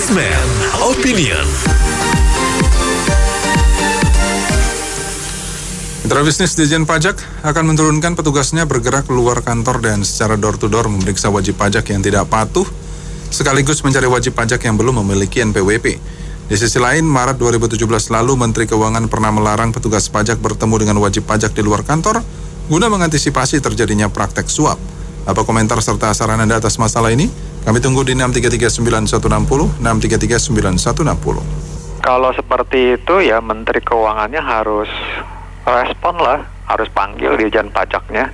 Kingsman Opinion. Mitra bisnis Ditjen Pajak akan menurunkan petugasnya bergerak keluar kantor dan secara door-to-door memeriksa wajib pajak yang tidak patuh, sekaligus mencari wajib pajak yang belum memiliki NPWP. Di sisi lain, Maret 2017 lalu, Menteri Keuangan pernah melarang petugas pajak bertemu dengan wajib pajak di luar kantor guna mengantisipasi terjadinya praktek suap. Apa komentar serta saran Anda atas masalah ini? Kami tunggu di 6339160, 6339160. Kalau seperti itu ya Menteri Keuangannya harus respon lah, harus panggil Ditjen Pajaknya,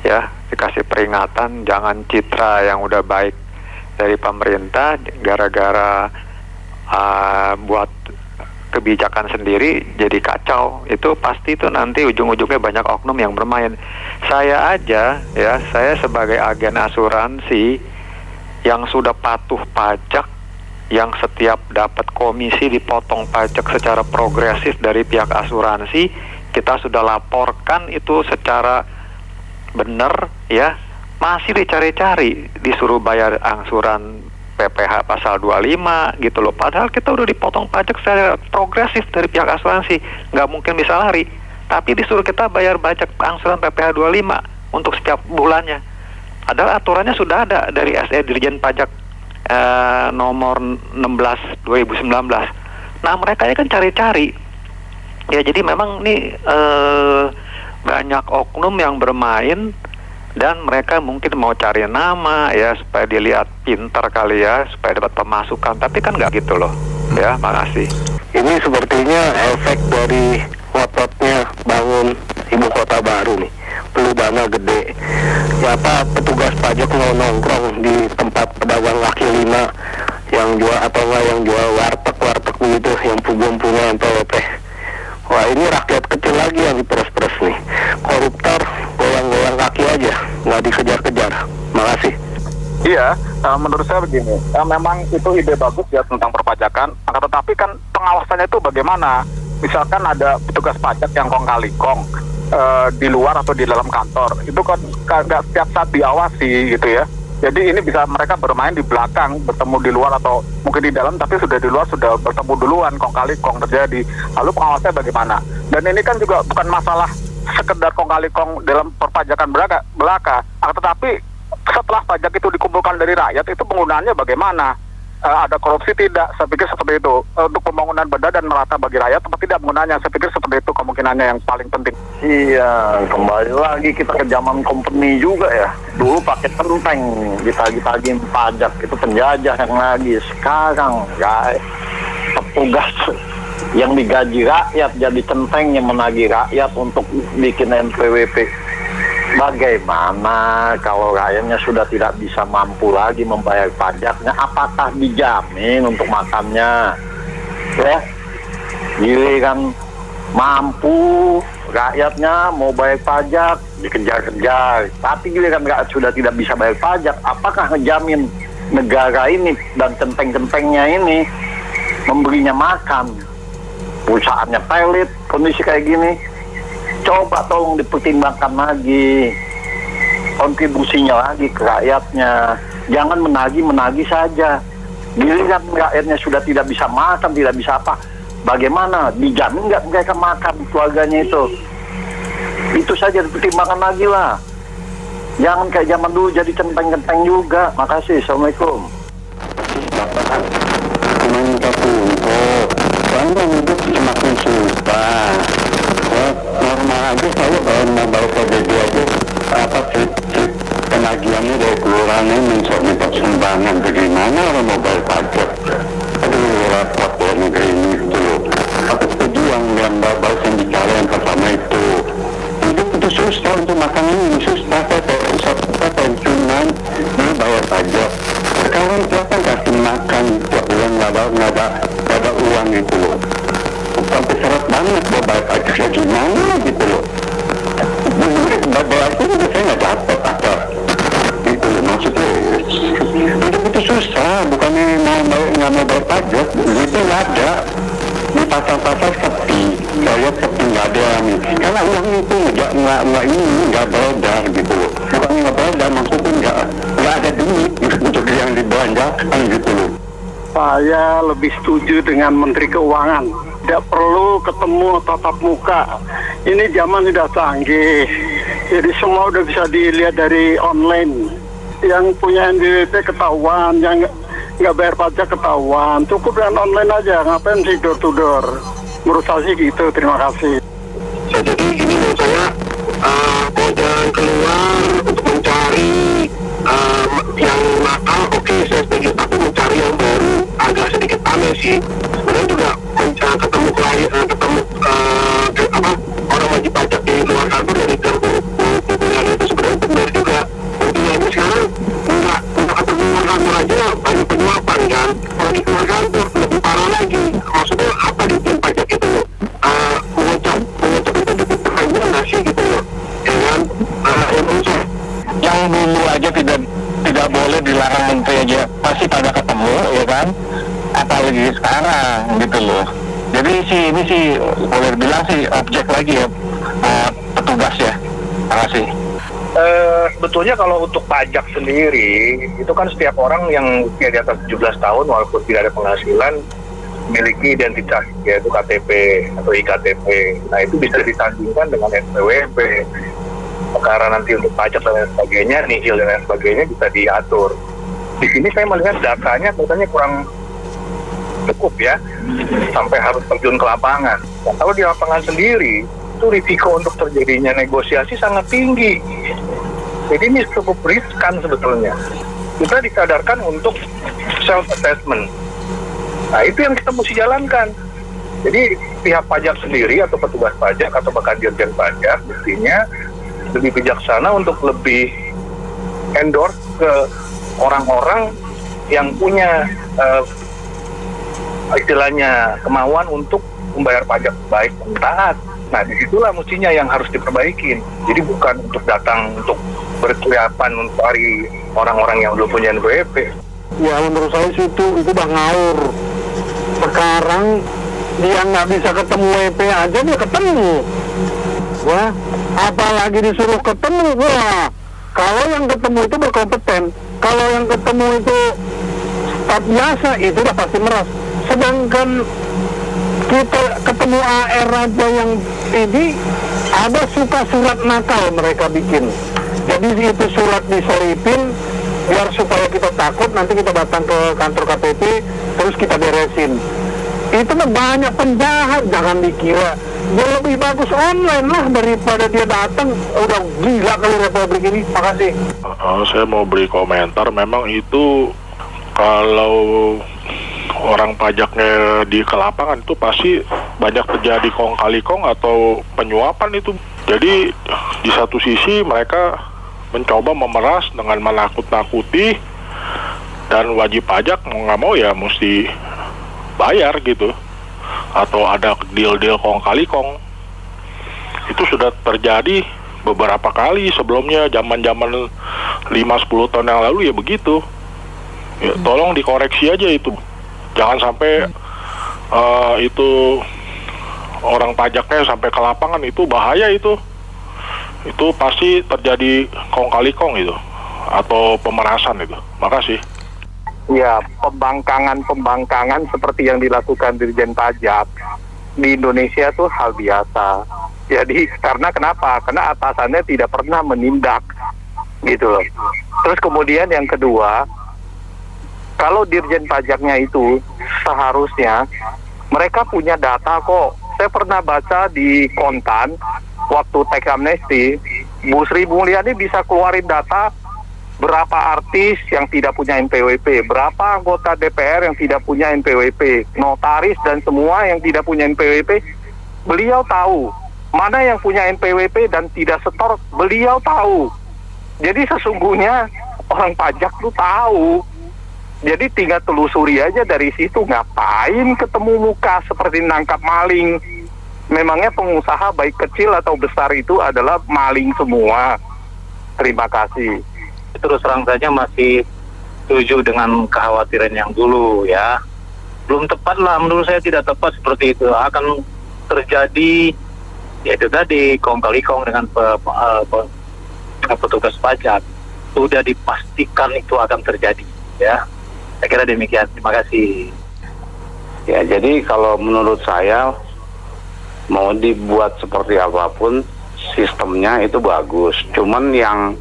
ya dikasih peringatan, jangan citra yang udah baik dari pemerintah gara-gara buat kebijakan sendiri jadi kacau. Itu pasti itu nanti ujung-ujungnya banyak oknum yang bermain. Saya aja ya, saya sebagai agen asuransi yang sudah patuh pajak, yang setiap dapat komisi dipotong pajak secara progresif dari pihak asuransi, kita sudah laporkan itu secara benar ya, masih dicari-cari, disuruh bayar angsuran PPh pasal 25 gitu loh. Padahal kita udah dipotong pajak secara progresif dari pihak asuransi, nggak mungkin bisa lari. Tapi disuruh kita bayar pajak angsuran PPh 25 untuk setiap bulannya. Padahal aturannya sudah ada dari SE Dirjen Pajak nomor 16 2019. Nah mereka kan cari-cari. Ya jadi memang nih banyak oknum yang bermain dan mereka mungkin mau cari nama ya supaya dilihat pintar kali ya, supaya dapat pemasukan. Tapi kan nggak gitu loh. Ya, makasih. Ini sepertinya efek dari ngototnya bangun ibu kota baru nih. Perlu dana gede. Ya apa petugas pajak mau nongkrong di tempat pedagang kaki lima yang jual atau enggak yang jual warteg gitu, yang punya NPWP. Wah ini rakyat kecil lagi yang diperes-peres nih. Koruptor goyang-goyang kaki aja, nggak dikejar-kejar. Makasih. Iya, menurut saya begini, memang itu ide bagus ya tentang perpajakan, tetapi kan pengawasannya itu bagaimana? Misalkan ada petugas pajak yang kong kali kong di luar atau di dalam kantor, itu kan nggak setiap saat diawasi gitu ya. Jadi ini bisa mereka bermain di belakang, bertemu di luar atau mungkin di dalam, tapi sudah di luar sudah bertemu duluan, kong kali kong terjadi. Lalu pengawasannya bagaimana? Dan ini kan juga bukan masalah sekedar kong kali kong dalam perpajakan belaka, tetapi setelah pajak itu dikumpulkan dari rakyat, itu penggunaannya bagaimana? Ada korupsi tidak? Saya pikir seperti itu. Untuk pembangunan benar dan merata bagi rakyat, atau tidak penggunaannya? Saya pikir seperti itu kemungkinannya yang paling penting. Iya, kembali lagi kita ke zaman company juga ya. Dulu pakai tenteng, ditagih-tagihin pajak, itu penjajah yang lagi. Sekarang ya petugas yang digaji rakyat jadi centeng yang menagih rakyat untuk bikin NPWP. Bagaimana kalau rakyatnya sudah tidak bisa mampu lagi membayar pajaknya? Apakah dijamin untuk makannya? Ya, giliran mampu rakyatnya mau bayar pajak dikejar-kejar. Tapi giliran rakyat sudah tidak bisa bayar pajak, apakah ngejamin negara ini dan centeng-centengnya ini memberinya makan? Perusahaannya pelit, kondisi kayak gini. Coba tolong dipertimbangkan lagi kontribusinya lagi ke rakyatnya. Jangan menagih saja. Giliran rakyatnya sudah tidak bisa makan, tidak bisa apa, bagaimana? Dijamin nggak mereka makan keluarganya itu? Itu saja dipertimbangkan lagi lah. Jangan kayak zaman dulu jadi centeng-centeng juga. Makasih. Assalamualaikum. Bapak, cuma minta tunggu. Soalnya hidup semakin susah. Normal aja kalau mau bawa PBB aja apa penagihannya dari kelurahannya minta sumbangan, bagaimana orang mau bayar pajak? Aduh repot ya negeri ini gitu loh. Aku setuju yang bagus yang bicara yang pertama itu susah untuk makan ini, susah saya pensiunan mau bayar pajak. Sekarang siapa kasih makan tiap bulan nggak ada uang gitu loh. Sampai seret banget mau bayar pajak ya gimana gitu loh. Berarti saya nggak dapat apa gitu loh, maksudnya itu susah, bukannya nggak mau bayar pajak, itu nggak ada di pasar-pasar sepi, saya sepi nggak ada nih, karena uang itu nggak beredar gitu loh, bukannya nggak beredar, maksudnya nggak ada duit untuk yang dibelanjakan gitu loh. Saya lebih setuju dengan Menteri Keuangan. Tidak perlu ketemu tatap muka. Ini zaman sudah canggih. Jadi semua udah bisa dilihat dari online. Yang punya NPWP ketahuan, yang nggak bayar pajak ketahuan. Cukup dengan online aja. Ngapain sih door to door? Menurut saya sih gitu. Terima kasih. Jadi ini menurut saya kalau jalan keluar untuk mencari yang nakal, oke, saya setuju, tapi mencari yang baru agak sedikit aneh sih. Sebenarnya juga ketemu klien, ketemu orang wajib pajak di luar kantor dari kemudian itu sebenarnya benar juga. Intinya itu sekarang nggak atau di luar kantor aja banyak penyuapan kan. Kalau di luar kantor lebih parah lagi. Maksudnya apa di pajak itu? Mengucap itu diperpanjang nggak sih gitu loh? Ya kan? Yang dulu aja tidak boleh dilarang menteri aja pasti pada ketemu, ya kan? Apalagi sekarang gitu loh. Jadi ini sih boleh bilang sih objek lagi ya petugas ya. Terima kasih. Sebetulnya kalau untuk pajak sendiri itu kan setiap orang yang usia di atas 17 tahun walaupun tidak ada penghasilan memiliki identitas, yaitu KTP atau IKTP. Nah itu bisa disandingkan dengan NPWP. Perkara nanti untuk pajak dan lain sebagainya, nihil dan lain sebagainya bisa diatur. Di sini saya melihat datanya katanya kurang cukup ya, sampai harus terjun ke lapangan. Dan kalau di lapangan sendiri, itu risiko untuk terjadinya negosiasi sangat tinggi. Jadi ini cukup riskan sebetulnya. Kita disadarkan untuk self-assessment. Nah itu yang kita mesti jalankan. Jadi pihak pajak sendiri atau petugas pajak atau bahkan dirjen pajak mestinya lebih bijaksana untuk lebih endorse ke orang-orang yang punya istilahnya kemauan untuk membayar pajak baik dan taat. Nah disitulah mestinya yang harus diperbaikin. Jadi bukan untuk datang untuk berkeliapan untuk hari orang-orang yang belum punya NPWP. Ya menurut saya sih itu udah ngawur. Sekarang dia nggak bisa ketemu WP aja dia ketemu. Wah, apalagi disuruh ketemu. Wah, kalau yang ketemu itu berkompeten. Kalau yang ketemu itu staf biasa itu udah pasti meras. Sedangkan kita ketemu AR aja yang ini ada suka surat nakal mereka bikin. Jadi itu surat diselipin biar supaya kita takut nanti kita datang ke kantor KPP terus kita beresin. Itu mah banyak penjahat, jangan dikira dia lebih bagus online lah daripada dia datang. Udah gila kali Republik ini. Makasih. Saya mau beri komentar, memang itu kalau orang pajaknya di kelapangan itu pasti banyak terjadi kong kali kong atau penyuapan itu. Jadi di satu sisi mereka mencoba memeras dengan menakut-nakuti, dan wajib pajak mau nggak mau ya mesti bayar gitu, atau ada deal-deal kong kali kong. Itu sudah terjadi beberapa kali sebelumnya, zaman-zaman 5-10 tahun yang lalu ya begitu. Ya, tolong dikoreksi aja itu, jangan sampai itu orang pajaknya sampai ke lapangan, itu bahaya itu pasti terjadi kong kali kong itu atau pemerasan itu. Makasih. Ya, pembangkangan seperti yang dilakukan Dirjen Pajak di Indonesia tuh hal biasa. Jadi karena kenapa? Karena atasannya tidak pernah menindak gitu loh. Terus kemudian yang kedua, kalau Dirjen Pajaknya itu seharusnya mereka punya data kok. Saya pernah baca di Kontan waktu teks amnesti, Bu Sri Mulyani bisa keluarin data berapa artis yang tidak punya NPWP, berapa anggota DPR yang tidak punya NPWP, notaris dan semua yang tidak punya NPWP. Beliau tahu mana yang punya NPWP dan tidak setor, beliau tahu. Jadi sesungguhnya orang pajak tuh tahu. Jadi tinggal telusuri aja dari situ, ngapain ketemu muka seperti nangkap maling. Memangnya pengusaha baik kecil atau besar itu adalah maling semua. Terima kasih. Terus terang saja masih setuju dengan kekhawatiran yang dulu ya. Belum tepat lah, menurut saya tidak tepat seperti itu. Akan terjadi ya itu tadi kong kali kong dengan petugas pajak. Sudah dipastikan itu akan terjadi ya. Saya kira demikian. Terima kasih. Ya, jadi kalau menurut saya mau dibuat seperti apapun sistemnya itu bagus. Cuman yang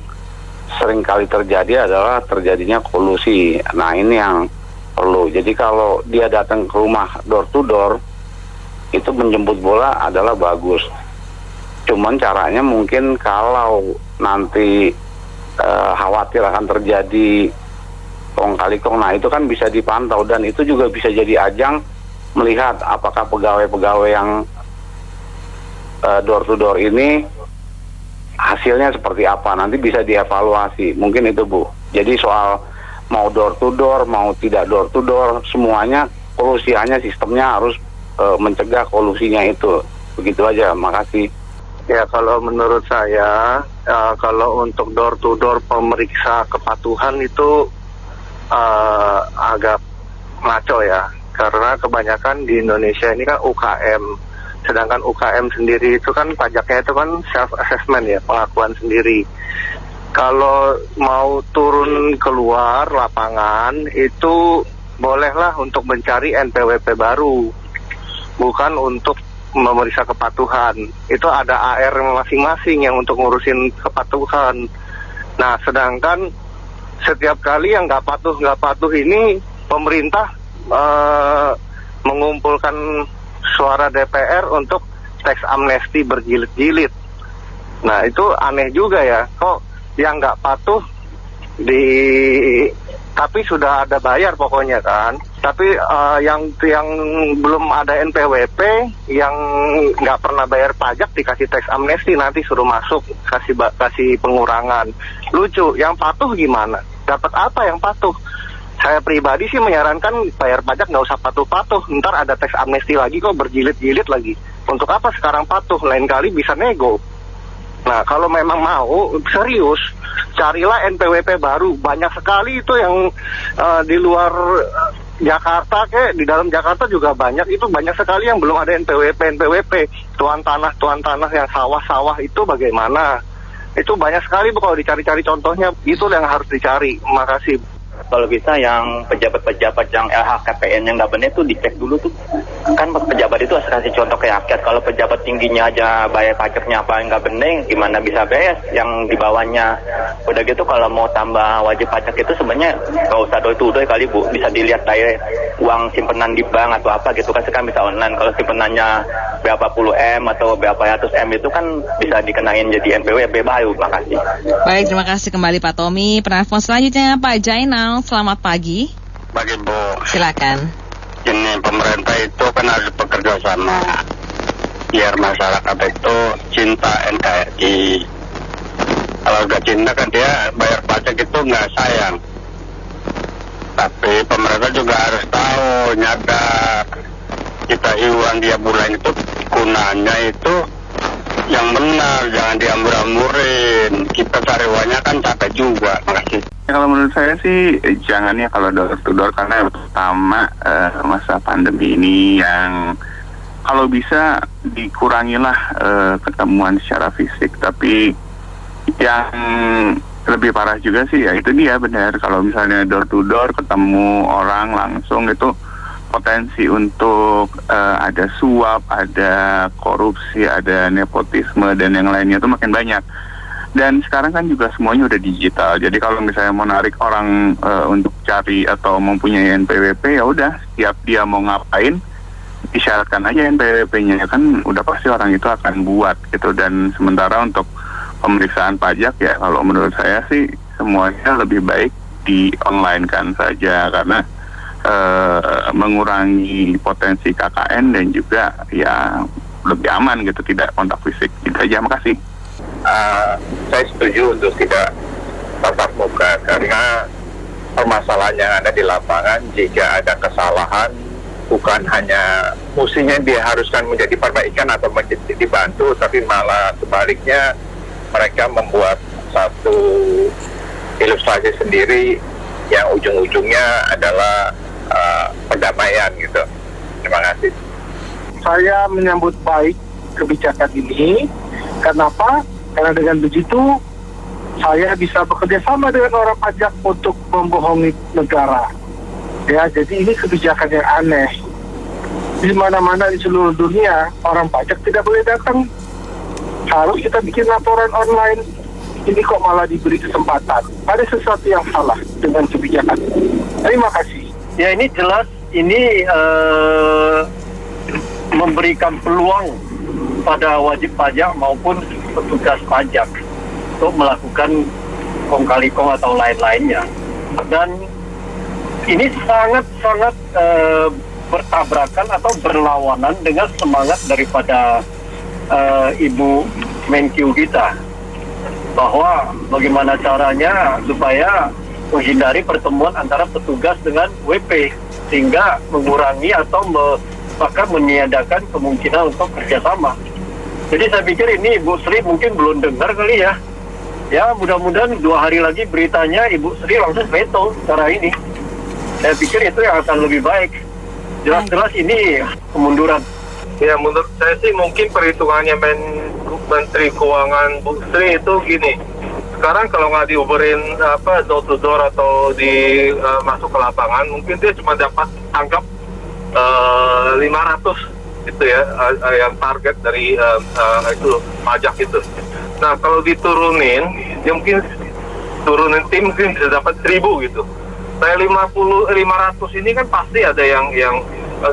sering kali terjadi adalah terjadinya kolusi. Nah, ini yang perlu. Jadi kalau dia datang ke rumah door to door itu menjemput bola adalah bagus. Cuman caranya mungkin kalau nanti khawatir akan terjadi kong kali kong, nah itu kan bisa dipantau dan itu juga bisa jadi ajang melihat apakah pegawai-pegawai yang door to door ini hasilnya seperti apa, nanti bisa dievaluasi. Mungkin itu, Bu. Jadi soal mau door to door, mau tidak door to door, semuanya kolusianya sistemnya harus mencegah kolusinya itu. Begitu aja, makasih. Ya, kalau menurut saya, kalau untuk door to door pemeriksa kepatuhan itu agak ngaco ya. Karena kebanyakan di Indonesia ini kan UKM, sedangkan UKM sendiri itu kan pajaknya itu kan self-assessment ya, pengakuan sendiri. Kalau mau turun keluar lapangan, itu bolehlah untuk mencari NPWP baru, bukan untuk memeriksa kepatuhan. Itu ada AR masing-masing yang untuk ngurusin kepatuhan. Nah, sedangkan setiap kali yang nggak patuh ini, pemerintah mengumpulkan suara DPR untuk teks amnesti berjilid-jilid. Nah, itu aneh juga ya, kok yang nggak patuh tapi sudah ada bayar pokoknya kan. Tapi yang belum ada NPWP, yang nggak pernah bayar pajak dikasih teks amnesti, nanti suruh masuk, kasih pengurangan. Lucu, yang patuh gimana? Dapat apa yang patuh? Saya pribadi sih menyarankan bayar pajak nggak usah patuh-patuh, ntar ada teks amnesti lagi kok berjilid-jilid lagi. Untuk apa sekarang patuh? Lain kali bisa nego. Nah, kalau memang mau serius, carilah NPWP baru. Banyak sekali itu yang di luar Jakarta, di dalam Jakarta juga banyak. Itu banyak sekali yang belum ada NPWP. Tuan tanah yang sawah-sawah itu bagaimana? Itu banyak sekali, Bu, kalau dicari-cari contohnya, itu yang harus dicari. Makasih. Kalau bisa yang pejabat-pejabat yang LHKPN yang nggak benar itu dicek dulu tuh. Kan pejabat itu harus kasih contoh ke rakyat. Kalau pejabat tingginya aja bayar pajaknya apa yang nggak benar, gimana bisa bayar yang di bawahnya? Udah gitu kalau mau tambah wajib pajak itu sebenarnya nggak usah door-to-door kali, Bu. Bisa dilihat dari uang simpenan di bank atau apa gitu kan, sekarang bisa online. Kalau simpenannya berapa puluh M atau berapa ratus M itu kan bisa dikenain jadi NPWP baru. Makasih. Baik, terima kasih kembali Pak Tommy. Penelpon selanjutnya Pak Jainal. Selamat pagi. Pagi, Bu. Silakan. Ini pemerintah itu kan harus bekerja sama biar masyarakat itu cinta NKRI. Kalau nggak cinta kan dia bayar pajak itu nggak sayang. Tapi pemerintah juga harus tahu, nyadar kita iuran dia bulan itu gunanya itu yang benar, jangan diambur-amburin. Kita cari uangnya kan capek juga. Makasih. Kalau menurut saya sih jangan ya kalau door to door, karena yang pertama masa pandemi ini yang kalau bisa dikurangilah ketemuan secara fisik. Tapi yang lebih parah juga sih ya itu dia benar, kalau misalnya door to door ketemu orang langsung itu potensi untuk ada suap, ada korupsi, ada nepotisme dan yang lainnya itu makin banyak. Dan sekarang kan juga semuanya udah digital. Jadi kalau misalnya mau narik orang untuk cari atau mempunyai NPWP, ya udah setiap dia mau ngapain disyaratkan aja NPWP-nya, kan udah pasti orang itu akan buat gitu. Dan sementara untuk pemeriksaan pajak ya kalau menurut saya sih semuanya lebih baik di online kan saja, karena mengurangi potensi KKN dan juga ya lebih aman gitu, tidak kontak fisik. Itu aja, makasih. Saya setuju untuk tidak tatap muka karena permasalahan yang ada di lapangan, jika ada kesalahan bukan hanya mestinya diharuskan menjadi perbaikan atau menjadi dibantu, tapi malah sebaliknya mereka membuat satu ilustrasi sendiri yang ujung-ujungnya adalah perdamaian gitu. Terima kasih. Saya menyambut baik kebijakan ini. Kenapa? Karena dengan begitu saya bisa bekerja sama dengan orang pajak untuk membohongi negara. Ya, jadi ini kebijakan yang aneh. Di mana-mana di seluruh dunia orang pajak tidak boleh datang. Harus kita bikin laporan online. Ini kok malah diberi kesempatan. Ada sesuatu yang salah dengan kebijakan. Terima kasih. Ya, ini jelas ini memberikan peluang pada wajib pajak maupun petugas pajak untuk melakukan kong kali kong atau lain-lainnya. Dan ini sangat-sangat bertabrakan atau berlawanan dengan semangat daripada Ibu Menkyu kita, bahwa bagaimana caranya supaya menghindari pertemuan antara petugas dengan WP sehingga mengurangi atau bahkan meniadakan kemungkinan untuk kerjasama. Jadi saya pikir ini Ibu Sri mungkin belum dengar kali ya. Ya, mudah-mudahan 2 hari lagi beritanya Ibu Sri langsung veto cara ini. Saya pikir itu yang akan lebih baik. Jelas-jelas ini kemunduran. Ya, menurut saya sih mungkin perhitungannya Menteri Keuangan Bu Sri itu gini. Sekarang kalau nggak diuberin door to door atau masuk ke lapangan, mungkin dia cuma dapat anggap 500 gitu ya, yang target dari itu pajak itu. Nah, kalau diturunin, dia mungkin turunin tim mungkin bisa dapat 1.000 gitu. Saya 500 ini kan pasti ada yang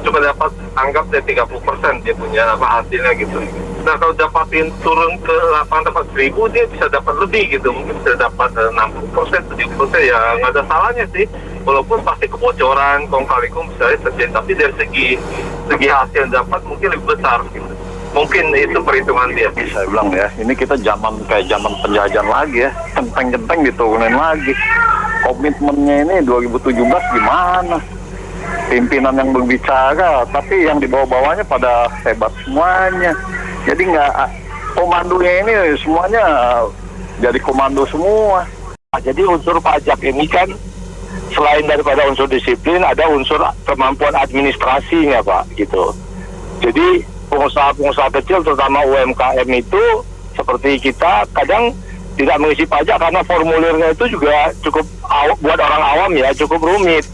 cuma dapat anggap dari 30% dia punya hasilnya gitu. Nah, kalau dapatin turun ke lapangan dapat 1.000, dia bisa dapat lebih gitu, mungkin bisa dapat 60%, 70%, ya nggak ada salahnya sih. Walaupun pasti kebocoran, kong kali kong bisa terjadi, tapi dari segi hasil yang dapat mungkin lebih besar gitu. Mungkin itu perhitungan dia. Saya bilang ya, ini kita kayak zaman penjajahan lagi ya, genteng-genteng diturunin lagi. Komitmennya ini 2017 gimana? Pimpinan yang berbicara, tapi yang di bawah-bawahnya pada hebat semuanya. Jadi komandonya ini semuanya jadi komando semua. Jadi unsur pajak ini kan selain daripada unsur disiplin, ada unsur kemampuan administrasinya, Pak, gitu. Jadi pengusaha-pengusaha kecil, terutama UMKM itu, seperti kita, kadang tidak mengisi pajak karena formulirnya itu juga cukup, buat orang awam ya, cukup rumit.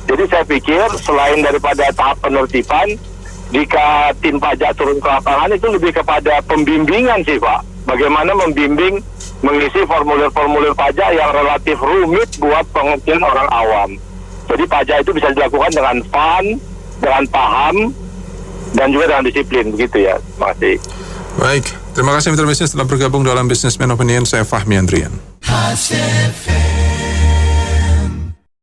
Jadi saya pikir selain daripada tahap penertiban, jika tim pajak turun ke lapangan itu lebih kepada pembimbingan sih, Pak. Bagaimana membimbing mengisi formulir-formulir pajak yang relatif rumit buat pengertian orang awam. Jadi pajak itu bisa dilakukan dengan fun, dengan paham, dan juga dengan disiplin, begitu ya. Terima kasih. Baik, terima kasih Mitra Bisnis telah bergabung dalam Businessman Opinion. Saya Fahmi Andrian.